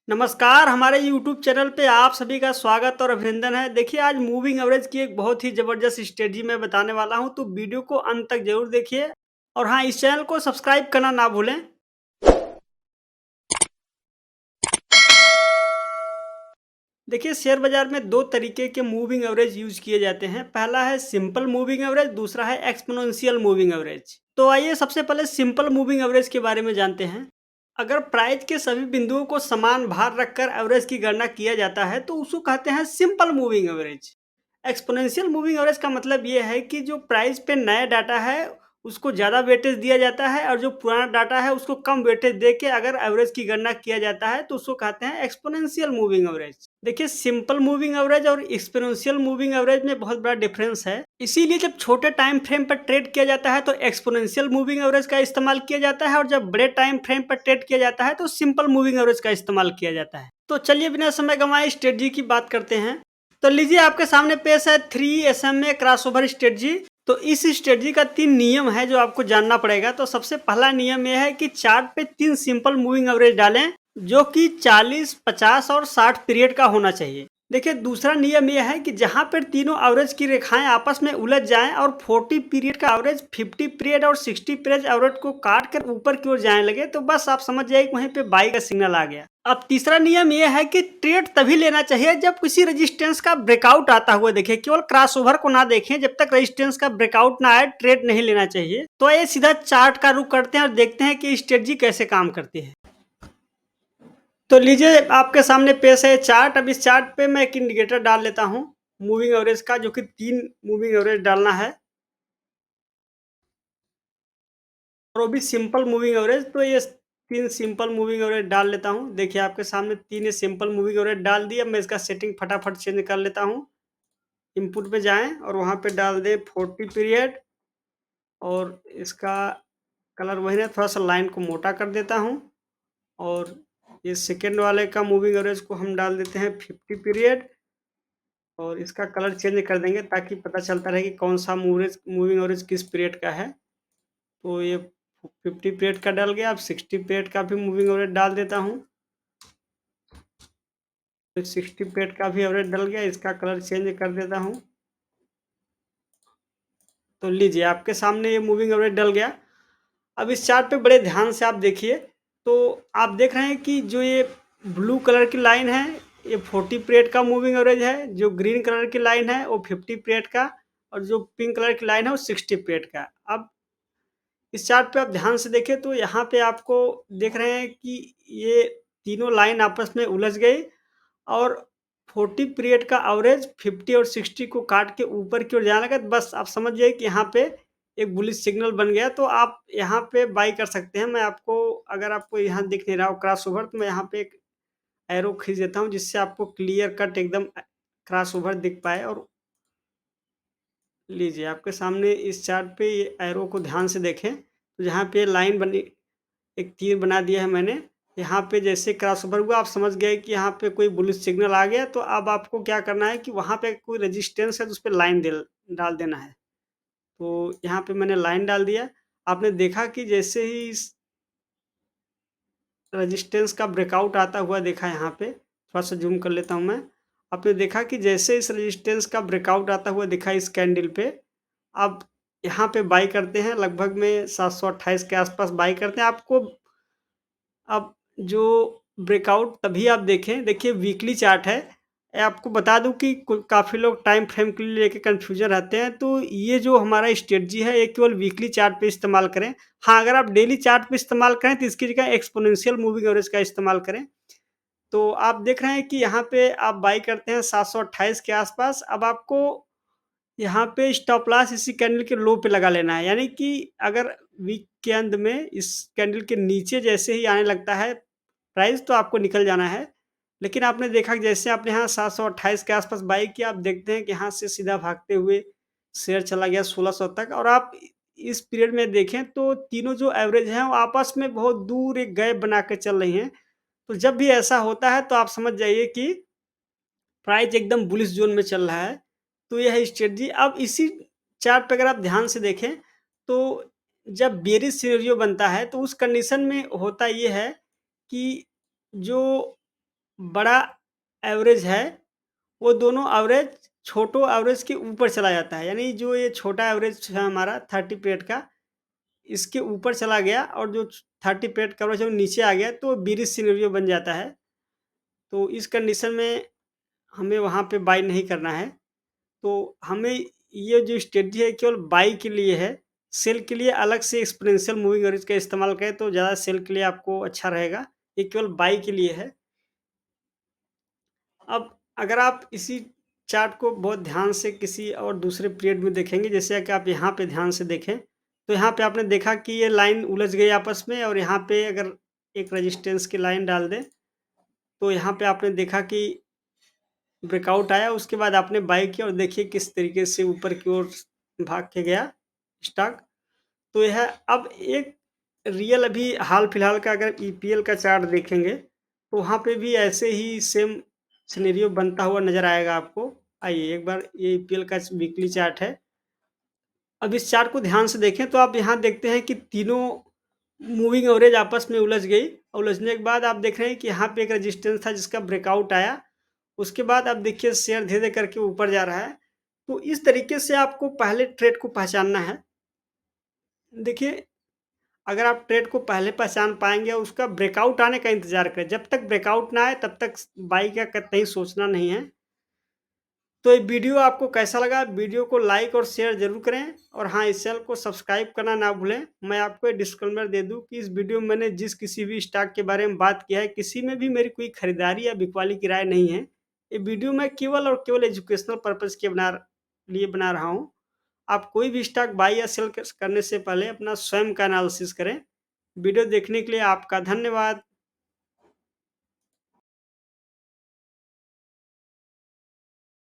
नमस्कार, हमारे YouTube channel पे आप सभी का स्वागत और अभिनंदन है। देखिए, आज मूविंग एवरेज की एक बहुत ही ज़बरदस्त स्ट्रेटजी मैं बताने वाला हूँ, तो वीडियो को अंत तक ज़रूर देखिए और हाँ, इस चैनल को सब्सक्राइब करना ना भूलें। देखिए, शेयर बाज़ार में 2 तरीके के मूविंग एवरेज यूज़ किए जाते हैं। पहला है सिंपल मूविंग एवरेज, दूसरा है एक्स्पोनेंशियल मूविंग एवरेज। तो आइए सबसे पहले सिंपल मूविंग एवरेज के बारे में जानते हैं। अगर प्राइस के सभी बिंदुओं को समान भार रखकर एवरेज की गणना किया जाता है तो उसको कहते हैं simple moving average. Exponential moving average का मतलब ये है कि जो प्राइस पे नया डाटा है उसको ज़्यादा वेटेज दिया जाता है और जो पुराना डाटा है उसको कम वेटेज दे के अगर एवरेज की गणना किया जाता है तो उसको कहते हैं एक्सपोनेंशियल मूविंग एवरेज। देखिए, सिंपल मूविंग एवरेज और एक्सपोनेंशियल मूविंग एवरेज में बहुत बड़ा डिफरेंस है। इसीलिए जब छोटे टाइम फ्रेम पर ट्रेड किया जाता है तो एक्सपोनेंशियल मूविंग एवरेज का इस्तेमाल किया जाता है और जब बड़े टाइम फ्रेम पर ट्रेड किया जाता है तो सिंपल मूविंग एवरेज का इस्तेमाल किया जाता है। तो चलिए बिना समय गंवाए स्ट्रेटजी की बात करते हैं। तो लीजिए, आपके सामने पेश है 3 SMA क्रॉसओवर स्ट्रेटजी। तो इस स्ट्रेटजी का 3 नियम है जो आपको जानना पड़ेगा। तो सबसे पहला नियम यह है कि चार्ट पे 3 सिंपल मूविंग एवरेज डालें जो कि 40, 50 और 60 पीरियड का होना चाहिए। देखिए, दूसरा नियम यह है कि जहां पर तीनों एवरेज की रेखाएं आपस में उलझ जाएं और 40 पीरियड का एवरेज 50 पीरियड और 60 पीरियड एवरेज को काट कर ऊपर की ओर जाने लगे तो बस आप समझ जाइए कि वहीं पे बाई का सिग्नल आ गया। अब तीसरा नियम यह है कि ट्रेड तभी लेना चाहिए जब किसी रेजिस्टेंस का ब्रेकआउट आता हुआ देखे। केवल क्रॉसओवर को ना देखें, जब तक रेजिस्टेंस का ब्रेकआउट ना आए ट्रेड नहीं लेना चाहिए। तो ये सीधा चार्ट का रुख करते हैं और देखते हैं कि स्ट्रेटजी कैसे काम करती है। तो लीजिए, आपके सामने पेश है चार्ट। अब इस चार्ट पे मैं एक इंडिकेटर डाल लेता हूँ मूविंग एवरेज का, जो कि 3 मूविंग एवरेज डालना है और वो भी सिंपल मूविंग एवरेज। तो ये 3 सिंपल मूविंग एवरेज डाल लेता हूँ। देखिए, आपके सामने 3 सिंपल मूविंग एवरेज डाल दिया। मैं इसका सेटिंग फटाफट चेंज कर लेता हूँ। इनपुट पे जाएं और वहाँ पे डाल दें 40 पीरियड और इसका कलर वही है, थोड़ा सा लाइन को मोटा कर देता हूँ। और ये सेकेंड वाले का मूविंग एवरेज को हम डाल देते हैं 50 पीरियड और इसका कलर चेंज कर देंगे ताकि पता चलता रहे कि कौन सा मूविंग एवरेज किस पीरियड का है। तो ये 50 पीरियड का डल गया। अब 60 पीरियड का भी मूविंग एवरेज डाल देता हूँ। तो 60 पीरियड का भी एवरेज डल गया। इसका कलर चेंज कर देता हूँ। तो लीजिए, आपके सामने ये मूविंग एवरेज डल गया। अब इस चार्ट पे बड़े ध्यान से आप देखिए। तो आप देख रहे हैं कि जो ये ब्लू कलर की लाइन है ये 40 पीरियड का मूविंग एवरेज है, जो ग्रीन कलर की लाइन है वो 50 पीरियड का और जो पिंक कलर की लाइन है वो 60 पीरियड का। अब इस चार्ट पे आप ध्यान से देखें तो यहाँ पे आपको देख रहे हैं कि ये तीनों लाइन आपस में उलझ गई और 40 पीरियड का एवरेज 50 और 60 को काट के ऊपर की ओर जाने लगा। बस आप समझ जाइए कि यहाँ पे एक बुलिश सिग्नल बन गया। तो आप यहाँ पे बाई कर सकते हैं। मैं आपको, अगर आपको यहाँ दिख नहीं रहा हो क्रॉसओवर, तो मैं यहाँ पे एक एरो खींच देता हूँ जिससे आपको क्लियर कट एकदम क्रॉसओवर दिख पाए। और लीजिए, आपके सामने इस चार्ट पे ये एरो को ध्यान से देखें तो जहाँ पे लाइन बनी, एक तीर बना दिया है मैंने। यहाँ पे जैसे क्रॉसओवर हुआ आप समझ गए कि यहाँ पे कोई बुलिश सिग्नल आ गया। तो अब आपको क्या करना है कि वहाँ पे कोई रेजिस्टेंस है तो उस पे लाइन डाल देना है। तो यहाँ पे मैंने लाइन डाल दिया। आपने देखा कि जैसे ही इस रेजिस्टेंस का ब्रेकआउट आता हुआ देखा यहाँ पे, थोड़ा-सा ज़ूम कर लेता हूँ मैं। आपने देखा कि जैसे इस रेजिस्टेंस का ब्रेकआउट आता हुआ दिखा इस कैंडल पे, अब यहाँ पे बाय करते हैं। लगभग में 728 के आस-पास बाय करते हैं। आपको अब जो ब्रेकआउट तभी आप देखें, देखिए वीकली चार्ट है। आपको बता दूँ कि काफ़ी लोग टाइम फ्रेम के लिए लेके कन्फ्यूज़न रहते हैं। तो ये जो हमारा स्ट्रेटजी है ये केवल वीकली चार्ट पे इस्तेमाल करें। हाँ, अगर आप डेली चार्ट पे इस्तेमाल करें तो इसकी जगह एक्स्पोनेंशियल मूविंग एवरेज का इस्तेमाल करें। तो आप देख रहे हैं कि यहाँ पे आप बाय करते हैं 728 के आसपास। अब आपको यहाँ पे स्टॉप लॉस इसी कैंडल के लो पे लगा लेना है। यानी कि अगर वीक के अंत में इस कैंडल के नीचे जैसे ही आने लगता है प्राइस तो आपको निकल जाना है। लेकिन आपने देखा कि जैसे आपने यहाँ 728 के आसपास बाई किया, आप देखते हैं कि यहाँ से सीधा भागते हुए शेयर चला गया 1600 तक। और आप इस पीरियड में देखें तो तीनों जो एवरेज हैं वो आपस में बहुत दूर एक गैप बना के चल रही हैं। तो जब भी ऐसा होता है तो आप समझ जाइए कि प्राइस एकदम बुलिश ज़ोन में चल रहा है। तो यह है स्ट्रेटजी। अब इसी चार्ट पे अगर आप ध्यान से देखें तो जब बेयरिश सिनेरियो बनता है तो उस कंडीशन में होता ये है कि जो बड़ा एवरेज है, वो दोनों एवरेज छोटो एवरेज के ऊपर चला जाता है। यानी जो ये छोटा एवरेज है हमारा 30 पीरियड का, इसके ऊपर चला गया और जो 30 पीरियड का एवरेज है वो नीचे आ गया, तो बेयरिश सिनेरियो बन जाता है। तो इस कंडीशन में हमें वहाँ पे बाय नहीं करना है। तो हमें ये जो स्ट्रेटजी है केवल बाई के लिए है, सेल के लिए अलग से एक्सपोनेंशियल मूविंग एवरेज का इस्तेमाल करें तो ज़्यादा सेल के लिए आपको अच्छा रहेगा। ये केवल बाई के लिए है। अब अगर आप इसी चार्ट को बहुत ध्यान से किसी और दूसरे पीरियड में देखेंगे, जैसे कि आप यहाँ पे ध्यान से देखें, तो यहाँ पे आपने देखा कि ये लाइन उलझ गई आपस में और यहाँ पे अगर एक रेजिस्टेंस की लाइन डाल दें, तो यहाँ पे आपने देखा कि ब्रेकआउट आया, उसके बाद आपने बाय किया और देखिए किस तरीके से ऊपर की ओर भाग के गया स्टॉक। तो यह अब एक रियल अभी हाल-फिलहाल का अगर ईपीएल का चार्ट देखेंगे, तो वहाँ पे भी ऐसे ही सेम सिनेरियो बनता हुआ नज़र आएगा आपको। आइए एक बार ये ईपीएल का वीकली चार्ट है। अब इस चार्ट को ध्यान से देखें तो आप यहाँ देखते हैं कि तीनों मूविंग एवरेज आपस में उलझ गई और उलझने के बाद आप देख रहे हैं कि यहाँ पे एक रेजिस्टेंस था जिसका ब्रेकआउट आया। उसके बाद आप देखिए शेयर धीरे-धीरे करके ऊपर जा रहा है। तो इस तरीके से आपको पहले ट्रेड को पहचानना है। देखिए, अगर आप ट्रेड को पहले पहचान पाएँगे और उसका ब्रेकआउट आने का इंतज़ार करें। जब तक ब्रेकआउट ना आए तब तक बाई का कतई सोचना नहीं है। तो ये वीडियो आपको कैसा लगा? वीडियो को लाइक और शेयर ज़रूर करें और हाँ, इस चैनल को सब्सक्राइब करना ना भूलें। मैं आपको एक डिस्क्लेमर दे दूँ कि इस वीडियो में मैंने जिस किसी भी स्टॉक के बारे में बात किया है, किसी में भी मेरी कोई खरीदारी या बिकवाली की राय नहीं है। ये वीडियो मैं केवल और केवल एजुकेशनल पर्पज़ के लिए बना रहा हूँ। आप कोई भी स्टॉक बाय या सेल करने से पहले अपना स्वयं का एनालिसिस करें। वीडियो देखने के लिए आपका धन्यवाद।